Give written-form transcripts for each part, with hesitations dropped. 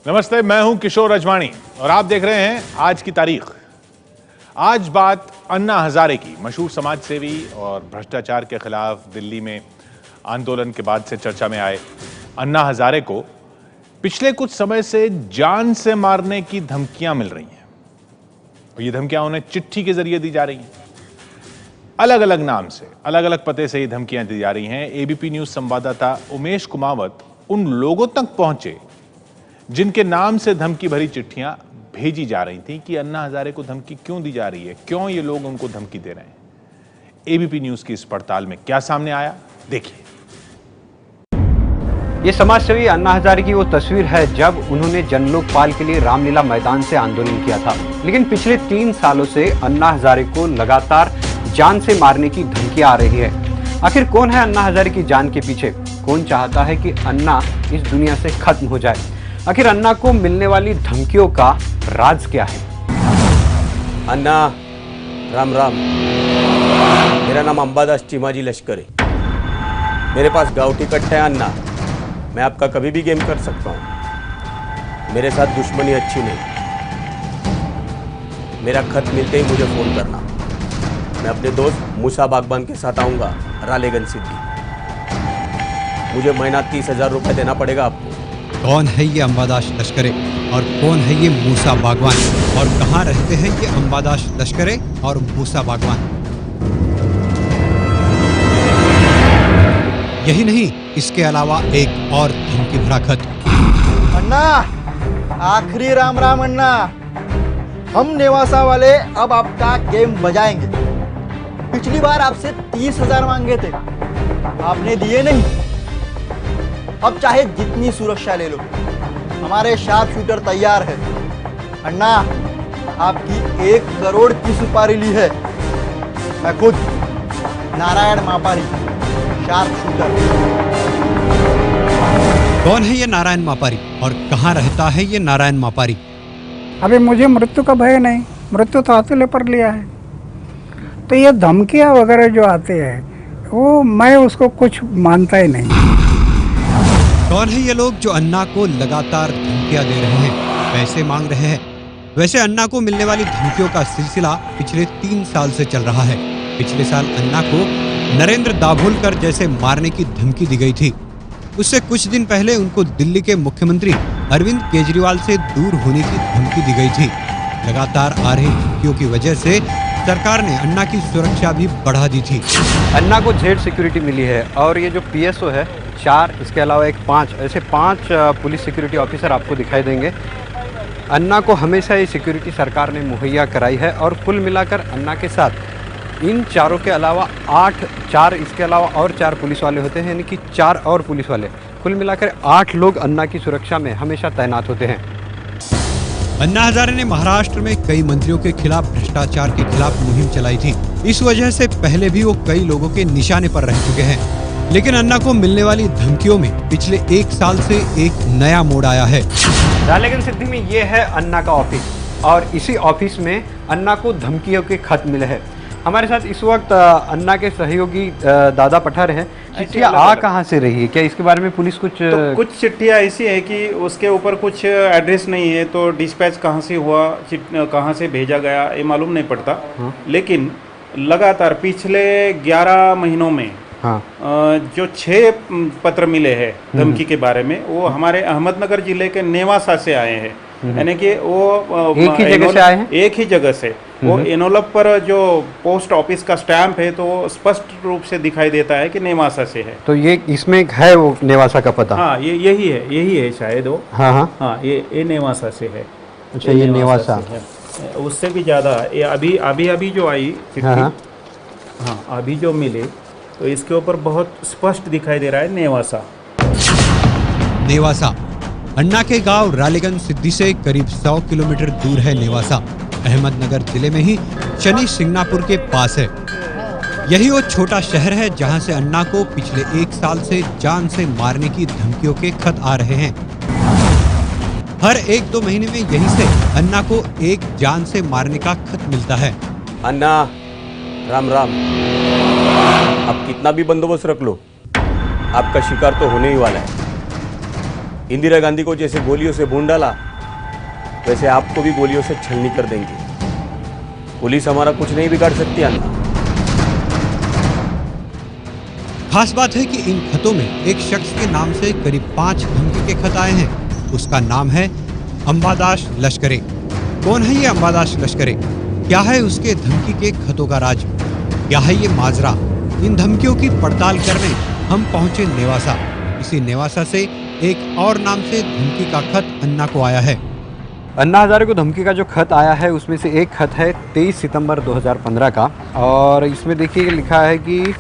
नमस्ते, मैं हूं किशोर अजवाणी और आप देख रहे हैं आज की तारीख। आज बात अन्ना हजारे की, मशहूर समाज सेवी और भ्रष्टाचार के खिलाफ दिल्ली में आंदोलन के बाद से चर्चा में आए अन्ना हजारे को पिछले कुछ समय से जान से मारने की धमकियां मिल रही हैं और ये धमकियां उन्हें चिट्ठी के जरिए दी जा रही हैं। अलग अलग नाम से, अलग अलग पते से ये धमकियां दी जा रही हैं। एबीपी न्यूज संवाददाता उमेश कुमावत उन लोगों तक पहुंचे जिनके नाम से धमकी भरी चिट्ठियां भेजी जा रही थी कि अन्ना हजारे को धमकी क्यों दी जा रही है, क्यों ये लोग उनको धमकी दे रहे हैं। एबीपी न्यूज की इस पड़ताल में क्या सामने आया, देखिए। ये समाजसेवी अन्ना हजारे की वो तस्वीर है जब उन्होंने जनलोकपाल के लिए रामलीला मैदान से आंदोलन किया था। लेकिन पिछले 3 सालों से अन्ना हजारे को लगातार जान से मारने की धमकियां आ रही है। आखिर कौन है अन्ना हजारे की जान के पीछे? कौन चाहता है कि अन्ना इस दुनिया से खत्म हो जाए? आखिर अन्ना को मिलने वाली धमकियों का राज क्या है? अन्ना, राम राम। मेरा नाम अंबादास चिमाजी लश्कर है। मेरे पास गाँव कट्टा है अन्ना। मैं आपका कभी भी गेम कर सकता हूँ। मेरे साथ दुश्मनी अच्छी नहीं। मेरा खत मिलते ही मुझे फ़ोन करना। मैं अपने दोस्त मूसा बागबान के साथ आऊँगा रालेगंज सिद्धि। मुझे महीना 30,000 रुपये देना पड़ेगा आपको। कौन है ये अंबादास लश्करे और कौन है ये मूसा बागवान और कहाँ रहते हैं ये अंबादास लश्करे और मूसा बागवान? यही नहीं, इसके अलावा एक और धमकी भरा खत। अन्ना, आखिरी राम राम अन्ना। हम नेवासा वाले अब आपका गेम बजाएंगे। पिछली बार आपसे 30,000 मांगे थे, आपने दिए नहीं। अब चाहे जितनी सुरक्षा ले लो, हमारे शार्प शूटर तैयार है। अन्ना, आपकी 1 करोड़ की सुपारी ली है। मैं खुद नारायण मापारी, शार्प शूटर। कौन है ये नारायण मापारी और कहाँ रहता है ये नारायण मापारी? अभी मुझे मृत्यु का भय नहीं, मृत्यु तो हथेली पर लिया है। तो ये धमकियाँ वगैरह जो आते हैं वो मैं उसको कुछ मानता ही नहीं। कौन है ये लोग जो अन्ना को लगातार धमकियां दे रहे हैं, पैसे मांग रहे हैं? वैसे अन्ना को मिलने वाली धमकियों का सिलसिला पिछले 3 साल से चल रहा है। पिछले साल अन्ना को नरेंद्र दाभोलकर जैसे मारने की धमकी दी गई थी। उससे कुछ दिन पहले उनको दिल्ली के मुख्यमंत्री अरविंद केजरीवाल से दूर होने की धमकी दी गई थी। लगातार आ रही धमकियों की वजह से सरकार ने अन्ना की सुरक्षा भी बढ़ा दी थी। अन्ना को जेड सिक्योरिटी मिली है और ये जो पीएसओ है 4, इसके अलावा एक 5, ऐसे 5 पुलिस सिक्योरिटी ऑफिसर आपको दिखाई देंगे। अन्ना को हमेशा ये सिक्योरिटी सरकार ने मुहैया कराई है और कुल मिलाकर अन्ना के साथ इन चारों के अलावा 4 इसके अलावा और 4 पुलिस वाले होते हैं, यानी कि 4 और पुलिस वाले, कुल मिलाकर 8 लोग अन्ना की सुरक्षा में हमेशा तैनात होते हैं। अन्ना हजारे ने महाराष्ट्र में कई मंत्रियों के खिलाफ भ्रष्टाचार के खिलाफ मुहिम चलाई थी। इस वजह से पहले भी वो कई लोगों के निशाने पर रह चुके हैं। लेकिन अन्ना को मिलने वाली धमकियों में पिछले 1 साल से एक नया मोड़ आया है। रालेगंज सिद्धि में ये है अन्ना का ऑफिस और इसी ऑफिस में अन्ना को धमकियों के खत मिले हैं। हमारे साथ इस वक्त अन्ना के सहयोगी दादा पठार हैं। चिट्ठियाँ आ कहाँ से रही है? क्या इसके बारे में पुलिस कुछ चिट्ठियाँ ऐसी है कि उसके ऊपर कुछ एड्रेस नहीं है, तो डिस्पैच कहाँ से हुआ, कहाँ से भेजा गया, ये मालूम नहीं पड़ता। लेकिन लगातार पिछले 11 महीनों में जो 6 पत्र मिले हैं धमकी के बारे में, वो हमारे अहमदनगर जिले के नेवासा से आए हैं। यानी कि वो एक ही जगह से आए हैं? एक ही जगह से। वो एनोलप पर जो पोस्ट ऑफिस का स्टैंप है तो स्पष्ट रूप से दिखाई देता है कि नेवासा से है। तो ये इसमें है वो नेवासा का पता? हाँ, ये यही है शायद वो। हाँ, ये नेवासा से है। अच्छा, ये नेवासा है। उससे भी ज़्यादा ये अभी जो आई चिट्ठी, हाँ अभी जो मिले, तो इसके ऊपर बहुत स्पष्ट दिखाई दे रहा है नेवासा। नेवासा अन्ना के गांव रालेगंज सिद्धि से करीब 100 किलोमीटर दूर है नेवासा। अहमदनगर जिले में ही शनि सिंगनापुर के पास है। यही वो छोटा शहर है जहां से अन्ना को पिछले 1 साल से जान से मारने की धमकियों के खत आ रहे हैं। हर 1-2 महीने में यहीं से अन्ना को एक जान से मारने का खत मिलता है। अन्ना, राम राम। अब कितना भी बंदोबस्त रख लो, आपका शिकार तो होने ही वाला है। इंदिरा गांधी को जैसे गोलियों से भून डाला, वैसे आपको भी गोलियों से छलनी कर देंगे। पुलिस हमारा कुछ नहीं बिगाड़ सकती अन्ना। खास बात है कि इन खतों में एक शख्स के नाम से करीब 5 धमकी के खत आए हैं। उसका नाम है अंबादास लश्करे। कौन है ये अंबादास लश्करे? क्या है उसके धमकी के खतों का राज? क्या है ये माजरा? इन धमकियों की पड़ताल करने हम पहुंचे नेवासा। इसी नेवासा से एक और नाम से धमकी का खत अन्ना को आया है। अन्ना हजारे को धमकी का जो खत आया है उसमें से एक खत है 23 सितंबर 2015 का, और इसमें देखिए लिखा है कि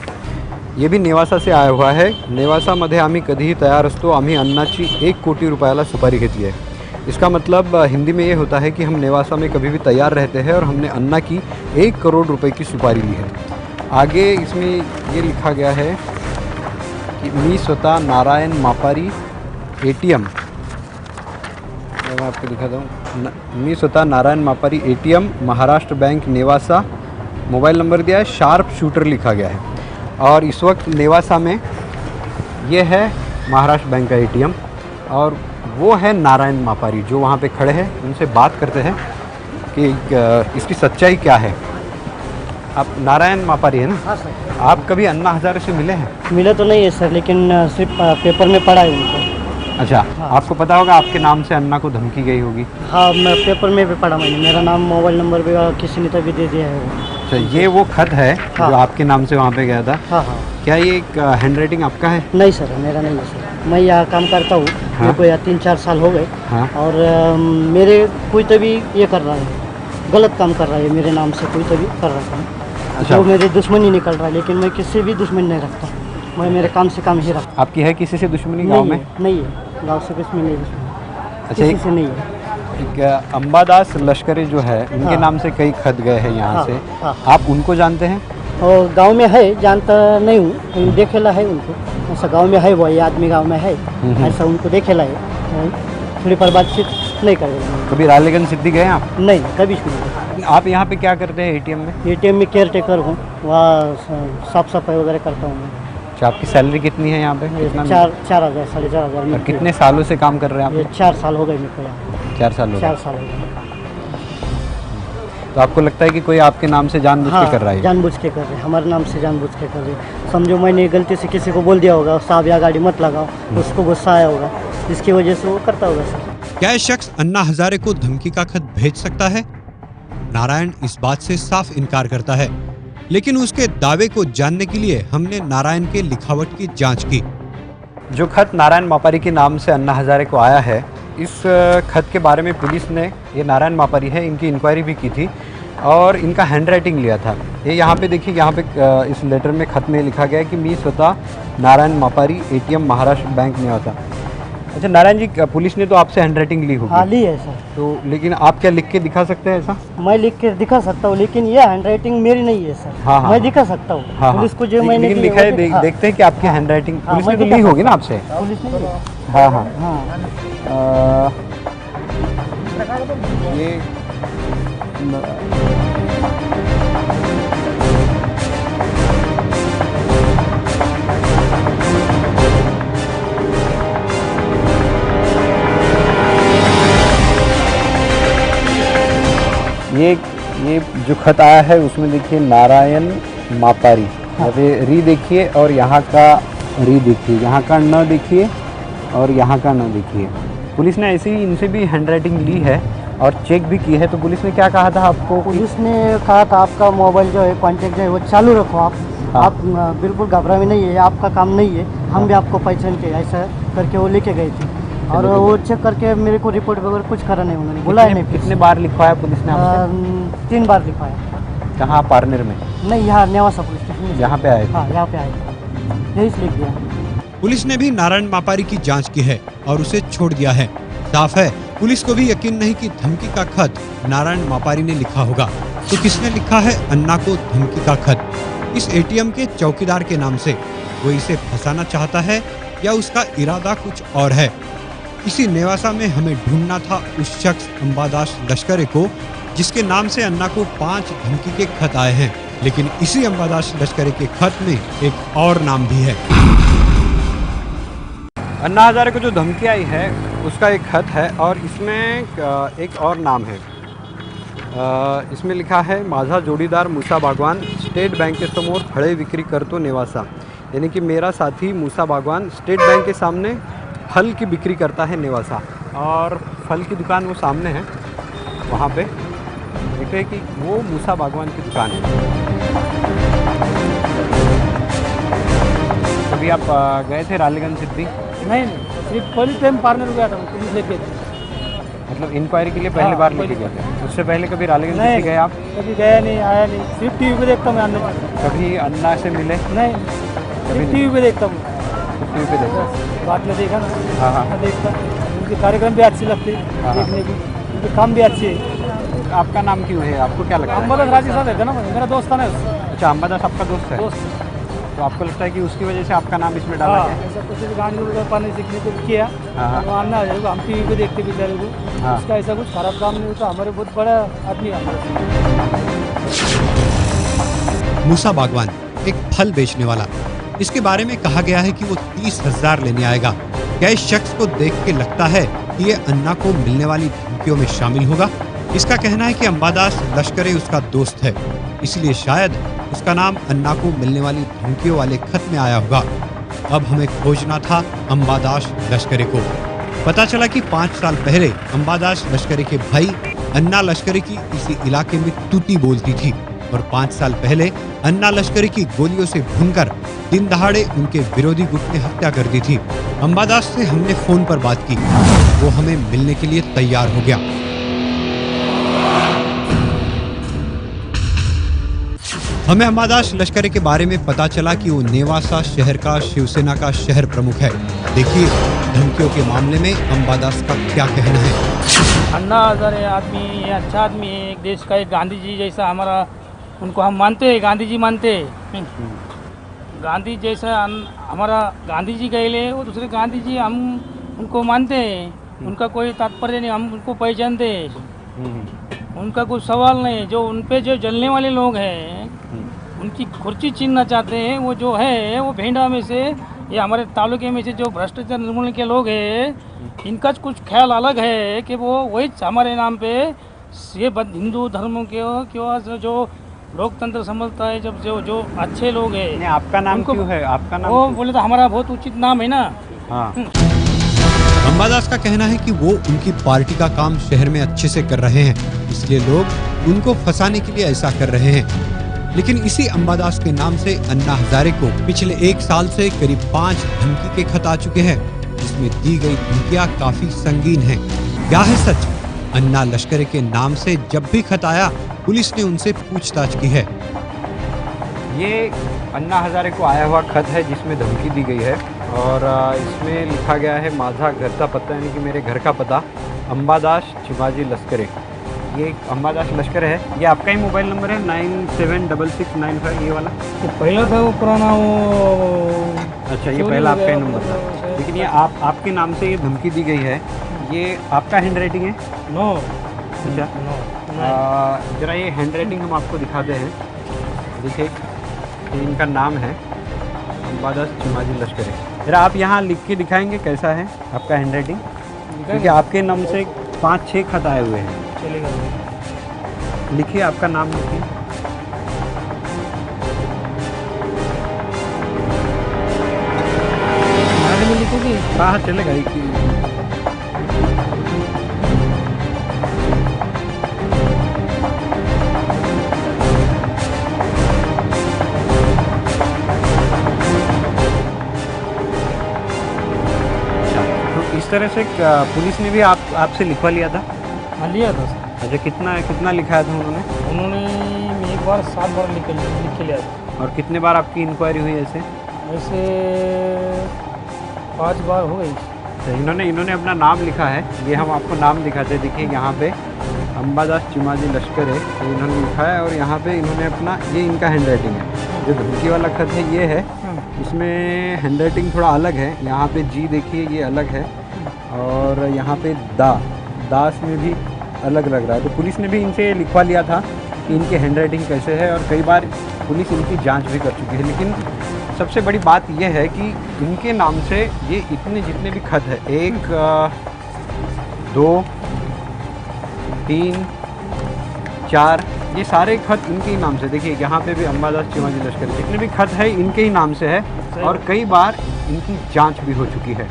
ये भी नेवासा से आया हुआ है। नेवासामध्ये आम्ही कधीही तयार असतो, आम्ही अन्नाची 1 कोटी रुपयाला सुपारी घेतली है। इसका मतलब हिंदी में ये होता है कि हम नेवासा में कभी भी तैयार रहते हैं और हमने अन्ना की 1 करोड़ रुपए की सुपारी ली है। आगे इसमें ये लिखा गया है कि मी स्वतः नारायण मापारी ATM, मैं आपको दिखाता हूँ, मी स्वतः Narayan Mapari ATM Maharashtra bank Nevasa, mobile number दिया है, शार्प शूटर लिखा गया है। और इस वक्त नेवासा में ये है महाराष्ट्र बैंक का ATM और वो है नारायण मापारी जो वहाँ पे खड़े हैं। उनसे बात करते हैं कि इसकी सच्चाई क्या है। आप नारायण मापारी है ना? हाँ सर। आप कभी अन्ना हजारे से मिले हैं? मिले तो नहीं है सर, लेकिन सिर्फ पेपर में पढ़ा है उनको। अच्छा, आपको पता होगा आपके नाम से अन्ना को धमकी गई होगी? हाँ, मैं पेपर में भी पढ़ा, मैंने मेरा नाम मोबाइल नंबर भी किसी ने तभी दे दिया है वो। अच्छा, ये वो खत है हाँ। जो आपके नाम से वहाँ पे गया था? हाँ हाँ। क्या ये हैंड राइटिंग आपका है? नहीं सर, मेरा नहीं है सर। मैं यहाँ काम करता हूँ, मेरे को यहाँ 3-4 साल हो गए। हाँ। और मेरे कोई तभी ये कर रहा है, गलत काम कर रहा है मेरे नाम से, कोई तभी कर रहा है। अच्छा। तो मेरे दुश्मनी निकल रहा है, लेकिन मैं किसी भी दुश्मनी नहीं रखता, मैं मेरे काम से काम ही रखता। आपकी है किसी से दुश्मनी गाँव में? नहीं है, गाँव से कुछ में नहीं दुश्मनी, अच्छा, किसी से नहीं है। एक अंबादास लश्करे जो है उनके हाँ। नाम से कई खत गए हैं यहाँ हाँ, से। हाँ। आप उनको जानते हैं? और गांव में है, जानता नहीं हूँ, कहीं देखेला है उनको। ऐसा गांव में है, वही आदमी गांव में है, ऐसा उनको देखेला है। थोड़ी पर बातचीत नहीं करेगा। कभी रालेगंज सिद्धि गए आप? नहीं, कभी नहीं। आप यहाँ पे क्या करते हैं ATM में? ATM में केयर टेकर हूँ, वहाँ साफ सफाई वगैरह करता हूँ मैं। अच्छा, आपकी सैलरी कितनी है यहाँ पे? कितना? 4,000 4,500। और कितने सालों से काम कर रहे हैं ये आप? 4 साल हो गए मेरे को यहाँ। 4 साल हो गए। 4 साल हो गए। तो आपको लगता है कि कोई आपके नाम से जानबूझ के कर रहा है? जानबूझ के कर रहे हैं, हमारे नाम से जानबूझ के कर रहे हैं। समझो मैंने गलती से किसी को बोल दिया होगा साहब या गाड़ी मत लगाओ, उसको गुस्सा आया होगा, इसकी वजह से वो करता होगा सर। क्या यह शख्स अन्ना हजारे को धमकी का खत भेज सकता है? नारायण इस बात से साफ इनकार करता है, लेकिन उसके दावे को जानने के लिए हमने नारायण के लिखावट की जांच की। जो खत नारायण मापारी के नाम से अन्ना हजारे को आया है, इस खत के बारे में पुलिस ने, ये नारायण मापारी है, इनकी इंक्वायरी भी की थी और इनका हैंड राइटिंग लिया था। ये यहाँ पे देखिए, यहाँ पे इस लेटर में खत में लिखा गया है कि मी स्वतः नारायण मापारी ATM महाराष्ट्र बैंक नेवासा। अच्छा नारायण जी, पुलिस ने तो आपसे हैंड राइटिंग ली होगी? हाँ, ली है सर। तो लेकिन आप क्या लिख के दिखा सकते हैं ऐसा? मैं लिख के दिखा सकता हूँ, लेकिन ये हैंड राइटिंग मेरी नहीं है सर। हाँ, हाँ। मैं दिखा सकता हूँ। हाँ, पुलिस को जो मैंने लेकिन दी, लिखा है, वो हाँ। देखते हैं कि आपकी हैंड राइटिंग हाँ, पुलिस ने मैं तो दिखा ली होगी ना सकता आपसे? हूँ। पुलिस ने ली। हाँ हाँ। हाँ। ये ये जो खत आया है उसमें देखिए नारायण मापारी, यहाँ पे री देखिए और यहाँ का री देखिए, यहाँ का न देखिए और यहाँ का न देखिए। पुलिस ने ऐसे ही इनसे भी हैंड राइटिंग ली है और चेक भी की है। तो पुलिस ने क्या कहा था आपको? पुलिस ने कहा था आपका मोबाइल जो है, कॉन्टेक्ट जो है वो चालू रखो आप। हाँ। आप बिल्कुल घबराए नहीं है, आपका काम नहीं है, हम भी आपको पहचान के ऐसा करके वो लेके गए थे। और वो चेक करके मेरे को रिपोर्ट वगैरह कुछ करा नहीं, उन्होंने बुलाया नहीं। कितने बार लिखवाया पुलिस ने आपसे? 3 बार लिखवाया। कहाँ, पारनेर में? नहीं, यहाँ नेवासा पुलिस स्टेशन। यहाँ पे आए थे? हाँ, यहाँ पे आए, यही से लिख दिया। पुलिस ने भी नारायण मापारी की जांच की है और उसे छोड़ दिया है। साफ है, पुलिस को भी यकीन नहीं कि धमकी का खत नारायण मापारी ने लिखा होगा। तो किसने लिखा है अन्ना को धमकी का खत? इस ATM के चौकीदार के नाम से। वो इसे फंसाना चाहता है या उसका इरादा कुछ और है? इसी नेवासा में हमें ढूंढना था उस शख्स अंबादास लश्करे को जिसके नाम से अन्ना को 5 धमकी के खत आए हैं। लेकिन इसी अंबादास लश्करे के खत में एक और नाम भी है। अन्ना हजारे को जो धमकी आई है उसका एक खत है और इसमें एक और नाम है। इसमें लिखा है माझा जोड़ीदार मूसा बागवान स्टेट बँकेसमोर फळे विक्री करतो नेवासा, यानी कि मेरा साथी मूसा बागवान स्टेट बैंक के सामने फल की बिक्री करता है नेवासा। और फल की दुकान वो सामने है, वहाँ पे देख रहे कि वो मूसा बागवान की दुकान है। अभी आप गए थे रालीगंज सिद्धि? नहीं, सिर्फ पहली टाइम पार्लर गया था, पुलिस लेके। मतलब इंक्वायरी के लिए पहली बार लेके गए थे? उससे पहले कभी रालीगंज नहीं सिद्धि गए आप? कभी गया नहीं, आया नहीं, सिर्फ टीवी पे देखता हूँ। अन्ना कभी अन्ना से मिले? नहीं, सिर्फ टीवी पे देखता हूँ। टीवी पे देखा? बात में देखा ना। हाँ हाँ। मैं देखता, उनके कार्यक्रम भी अच्छे लगते हाँ। देखने की, उनके काम भी अच्छे है। आपका नाम क्यों है, आपको क्या लगता है? अंबादास राजी साहब है ना, मेरा दोस्त था ना। अच्छा, अंबादास आपका दोस्त है? दोस्त। तो आपको लगता है कि उसकी वजह से आपका नाम इसमें डाला गया? ऐसा कुछ गाड़ी उड़ पानी सीखने को किया। हाँ। तो अन्ना हजारे को हम टीवी पे देखते बेचारे को, हाँ। उसका ऐसा कुछ खराब काम नहीं होता। हमारे बहुत बड़ा आदमी है हमारे। मूसा बागवान एक फल बेचने वाला, इसके बारे में कहा गया है कि वो 30,000 लेने आएगा। क्या इस शख्स को देख के लगता है कि ये अन्ना को मिलने वाली धमकियों में शामिल होगा? इसका कहना है कि अंबादास लश्करे उसका दोस्त है, इसलिए शायद उसका नाम अन्ना को मिलने वाली धमकियों वाले खत में आया होगा। अब हमें खोजना था अंबादास लश्करे को। पता चला कि 5 साल पहले अंबादास लश्करे के भाई अन्ना लश्करे की इसी इलाके में तूती बोलती थी और 5 साल पहले अन्ना लश्करे की गोलियों से भूनकर दिन दहाड़े उनके विरोधी गुट ने हत्या कर दी थी। अंबादास से हमने फोन पर बात की, वो हमें मिलने के लिए तैयार हो गया। हमें अंबादास लश्करे के बारे में पता चला कि वो नेवासा शहर का शिवसेना का शहर प्रमुख है। देखिए धमकियों के मामले में अंबादास का क्या कहना है। अन्ना हजारे आदमी ये अच्छा आदमी है, एक देश का एक गांधी जी जैसा हमारा, उनको हम मानते हैं, गांधी जी मानते हैं। गांधी जैसा हमारा गांधी जी कहले, वो दूसरे गांधी जी हम उनको मानते हैं। उनका कोई तात्पर्य नहीं, हम उनको पहचानते हैं। उनका कोई सवाल नहीं। जो उन पे जो जलने वाले लोग हैं, उनकी कुर्सी छीनना चाहते हैं, वो जो है वो भेंडा में से या हमारे तालुके में से जो भ्रष्टाचार निर्मूलन के लोग हैं, इनका कुछ ख्याल अलग है कि वो वही हमारे नाम पे ये हिंदू धर्मों के जो लोकतंत्र समझता है, जब जो अच्छे लोग हैं। आपका नाम क्यों है? आपका नाम वो बोले तो हमारा बहुत उचित नाम है ना। हाँ। अंबादास का कहना है कि वो उनकी पार्टी का काम शहर में अच्छे से कर रहे हैं, इसलिए लोग उनको फंसाने के लिए ऐसा कर रहे हैं। लेकिन इसी अंबादास के नाम से अन्ना हजारे को पिछले 1 साल से करीब 5 धमकी के खत आ चुके हैं, जिसमें दी गई धमकियां काफी संगीन हैं। क्या है सच? अन्ना लश्करे के नाम से जब भी खत आया, पुलिस ने उनसे पूछताछ की है। ये अन्ना हजारे को आया हुआ खत है जिसमें धमकी दी गई है और इसमें लिखा गया है माझा घर का पता, यानी कि मेरे घर का पता, अंबादास चिमाजी लश्करे। ये अंबादास लश्कर है। ये आपका ही मोबाइल नंबर है 976695 ये वाला? तो पहला था वो पुराना, वो अच्छा, ये पहला आपका ही नंबर था। लेकिन ये आपके नाम से ये धमकी दी गई है, ये आपका हैंड राइटिंग है? नो। अच्छा, जरा ये हैंड राइटिंग हम आपको दिखाते हैं। देखिए, ये इनका नाम है अंबादास चिमाजी लश्करे। जरा आप यहाँ लिख के दिखाएंगे कैसा है आपका हैंड राइटिंग? क्योंकि आपके नाम से 5-6 खत आए हुए हैं। चलेगा। लिखिए, आपका नाम लिखिए। मराठी में लिखोगे? हाँ, चलेगा। तो इस तरह से पुलिस ने भी आपसे लिखवा लिया था? हाँ, लिया था। अच्छा, कितना लिखाया था उन्होंने एक बार 7 बार लिख के लिया था। और कितने बार आपकी इंक्वायरी हुई ऐसे? 5 बार हो गई। तो इन्होंने अपना नाम लिखा है। ये हम आपको नाम दिखाते हैं। देखिए यहाँ पे अंबादास चिमाजी लश्कर है, तो इन्होंने लिखा है और यहाँ पे इन्होंने अपना, ये इनका हैंड राइटिंग है। जो धमकी वाला खत है ये है, इसमें हैंड राइटिंग थोड़ा अलग है। यहाँ पे जी देखिए, ये अलग है और यहाँ पे दास में भी अलग लग रहा है। तो पुलिस ने भी इनसे लिखवा लिया था कि इनकी हैंड राइटिंग कैसे है और कई बार पुलिस इनकी जांच भी कर चुकी है। लेकिन सबसे बड़ी बात यह है कि इनके नाम से ये इतने जितने भी खत है 1 2 3 4 ये सारे खत इनके ही नाम से। देखिए यहाँ पे भी अंबादास चिमाजी लश्कर जितने भी खत है इनके ही नाम से है और कई बार इनकी जांच भी हो चुकी है।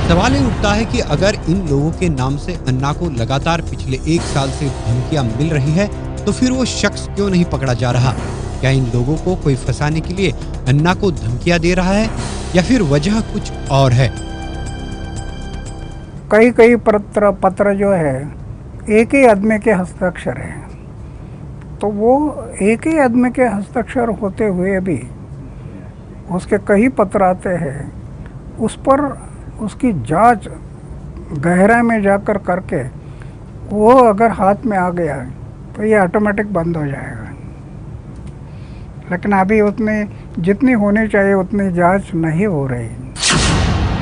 सवाल ये उठता है कि अगर इन लोगों के नाम से अन्ना को लगातार पिछले 1 साल से धमकियां मिल रही है तो फिर वो शख्स क्यों नहीं पकड़ा जा रहा? क्या इन लोगों को कोई फंसाने के लिए अन्ना को धमकियां दे रहा है या फिर वजह कुछ और है? कई पत्र जो है एक ही आदमी के हस्ताक्षर है, तो वो एक ही आदमी के हस्ताक्षर होते हुए भी उसके कई पत्र आते हैं, उस पर उसकी जांच गहराई में जाकर करके वो अगर हाथ में आ गया तो ये ऑटोमेटिक बंद हो जाएगा। लेकिन अभी उतनी जितनी होनी चाहिए उतनी जांच नहीं हो रही।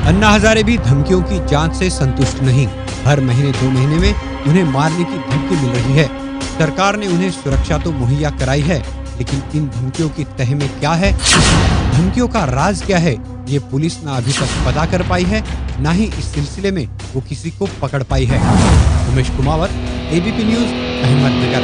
अन्ना हजारे भी धमकियों की जांच से संतुष्ट नहीं। हर महीने 2 महीने में उन्हें मारने की धमकी मिल रही है। सरकार ने उन्हें सुरक्षा तो मुहैया कराई है, लेकिन इन धमकियों की तह में क्या है, धमकियों का राज क्या है, ये पुलिस ना अभी तक पता कर पाई है, ना ही इस सिलसिले में वो किसी को पकड़ पाई है। Umesh Kumawat, ABP news, Ahmednagar.